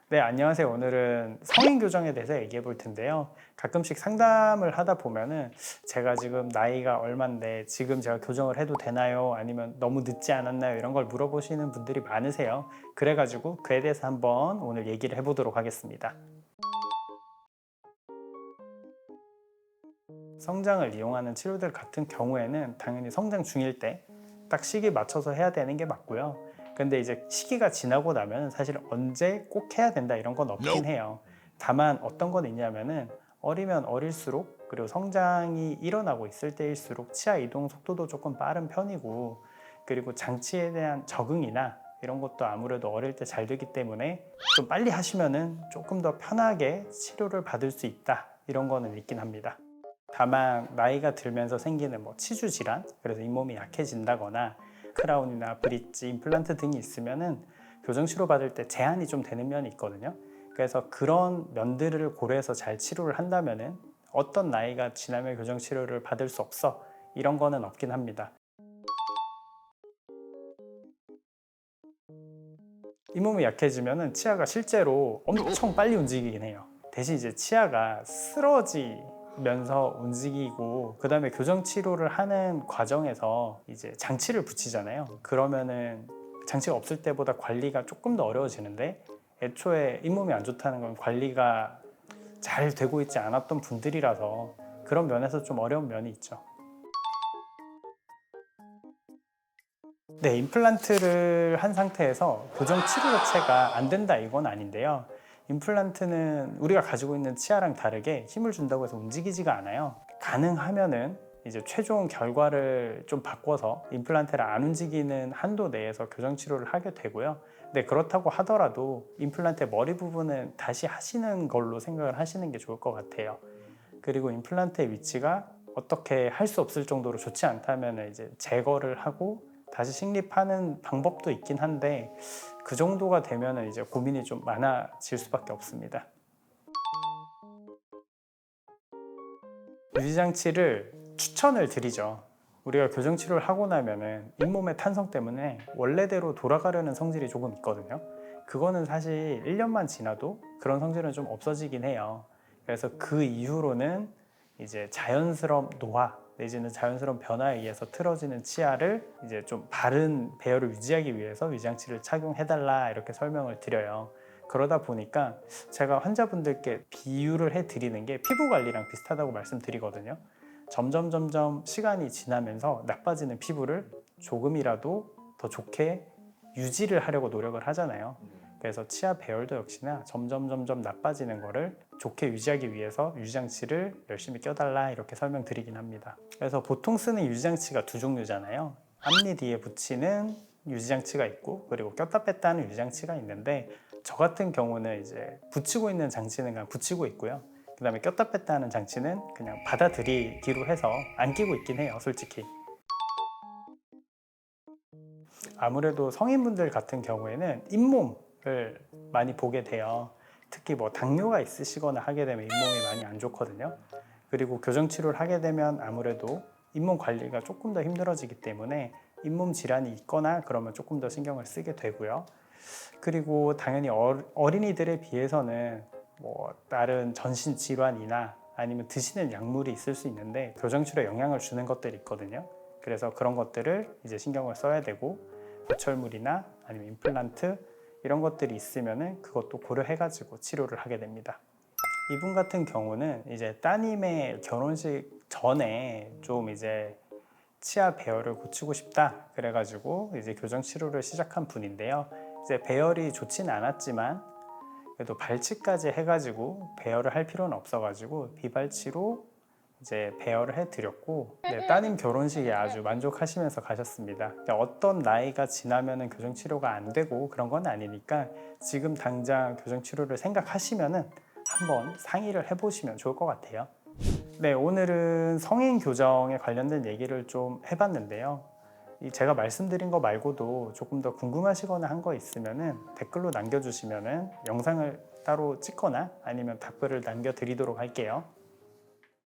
네, 안녕하세요. 오늘은 성인 교정에 대해서 얘기해 볼 텐데요. 가끔씩 상담을 하다 보면은 제가 지금 나이가 얼만데 지금 제가 교정을 해도 되나요? 아니면 너무 늦지 않았나요? 이런 걸 물어보시는 분들이 많으세요. 그래가지고 그에 대해서 한번 오늘 얘기를 해보도록 하겠습니다. 성장을 이용하는 치료들 같은 경우에는 당연히 성장 중일 때 딱 시기 맞춰서 해야 되는 게 맞고요. 근데 이제 시기가 지나고 나면 사실 언제 꼭 해야 된다 이런 건 없긴 해요. 다만 어떤 건 있냐면은 어리면 어릴수록, 그리고 성장이 일어나고 있을 때일수록 치아 이동 속도도 조금 빠른 편이고, 그리고 장치에 대한 적응이나 이런 것도 아무래도 어릴 때 잘 되기 때문에 좀 빨리 하시면은 조금 더 편하게 치료를 받을 수 있다, 이런 거는 있긴 합니다. 다만 나이가 들면서 생기는 치주 질환, 그래서 잇몸이 약해진다거나 크라운이나 브릿지, 임플란트 등이 있으면은 교정 치료 받을 때 제한이 좀 되는 면이 있거든요. 그래서 그런 면들을 고려해서 잘 치료를 한다면은 어떤 나이가 지나면 교정 치료를 받을 수 없어, 이런 거는 없긴 합니다. 잇몸이 약해지면은 치아가 실제로 엄청 빨리 움직이긴 해요. 대신 이제 치아가 쓰러지면서 움직이고, 그 다음에 교정 치료를 하는 과정에서 이제 장치를 붙이잖아요. 그러면은 장치가 없을 때보다 관리가 조금 더 어려워지는데, 애초에 잇몸이 안 좋다는 건 관리가 잘 되고 있지 않았던 분들이라서 그런 면에서 좀 어려운 면이 있죠. 네, 임플란트를 한 상태에서 교정 치료 자체가 안 된다 이건 아닌데요. 임플란트는 우리가 가지고 있는 치아랑 다르게 힘을 준다고 해서 움직이지가 않아요. 가능하면은 이제 최종 결과를 좀 바꿔서 임플란트를 안 움직이는 한도 내에서 교정 치료를 하게 되고요. 근데 그렇다고 하더라도 임플란트의 머리 부분은 다시 하시는 걸로 생각을 하시는 게 좋을 것 같아요. 그리고 임플란트의 위치가 어떻게 할 수 없을 정도로 좋지 않다면 이제 제거를 하고 다시 식립하는 방법도 있긴 한데, 그 정도가 되면 이제 고민이 좀 많아질 수밖에 없습니다. 유지장치를 추천을 드리죠. 우리가 교정치료를 하고 나면은 잇몸의 탄성 때문에 원래대로 돌아가려는 성질이 조금 있거든요. 그거는 사실 1년만 지나도 그런 성질은 좀 없어지긴 해요. 그래서 그 이후로는 이제 자연스러운 노화 내지는 자연스러운 변화에 의해서 틀어지는 치아를 이제 좀 바른 배열을 유지하기 위해서 유지장치를 착용해달라, 이렇게 설명을 드려요. 그러다 보니까 제가 환자분들께 비유를 해드리는 게 피부 관리랑 비슷하다고 말씀드리거든요. 점점 시간이 지나면서 나빠지는 피부를 조금이라도 더 좋게 유지를 하려고 노력을 하잖아요. 그래서 치아 배열도 역시나 점점 나빠지는 거를 좋게 유지하기 위해서 유지장치를 열심히 껴달라, 이렇게 설명드리긴 합니다. 그래서 보통 쓰는 유지장치가 두 종류잖아요. 앞니 뒤에 붙이는 유지장치가 있고, 그리고 꼈다 뺐다 하는 유지장치가 있는데, 저 같은 경우는 이제 붙이고 있는 장치는 그냥 붙이고 있고요. 그 다음에 꼈다 뺐다 하는 장치는 그냥 받아들이기로 해서 안 끼고 있긴 해요, 솔직히. 아무래도 성인분들 같은 경우에는 잇몸을 많이 보게 돼요. 특히 당뇨가 있으시거나 하게 되면 잇몸이 많이 안 좋거든요. 그리고 교정 치료를 하게 되면 아무래도 잇몸 관리가 조금 더 힘들어지기 때문에 잇몸 질환이 있거나 그러면 조금 더 신경을 쓰게 되고요. 그리고 당연히 어린이들에 비해서는 다른 전신 질환이나 아니면 드시는 약물이 있을 수 있는데 교정 치료에 영향을 주는 것들이 있거든요. 그래서 그런 것들을 이제 신경을 써야 되고, 보철물이나 아니면 임플란트 이런 것들이 있으면은 그것도 고려해가지고 치료를 하게 됩니다. 이분 같은 경우는 이제 따님의 결혼식 전에 좀 이제 치아 배열을 고치고 싶다 그래가지고 이제 교정 치료를 시작한 분인데요. 이제 배열이 좋지는 않았지만 그래도 발치까지 해가지고 배열을 할 필요는 없어가지고 비발치로 이제 배열을 해드렸고, 네, 따님 결혼식에 아주 만족하시면서 가셨습니다. 어떤 나이가 지나면은 교정 치료가 안 되고 그런 건 아니니까 지금 당장 교정 치료를 생각하시면은 한번 상의를 해보시면 좋을 것 같아요. 네, 오늘은 성인 교정에 관련된 얘기를 좀 해봤는데요. 제가 말씀드린 거 말고도 조금 더 궁금하시거나 한 거 있으면은 댓글로 남겨주시면은 영상을 따로 찍거나 아니면 답글을 남겨드리도록 할게요.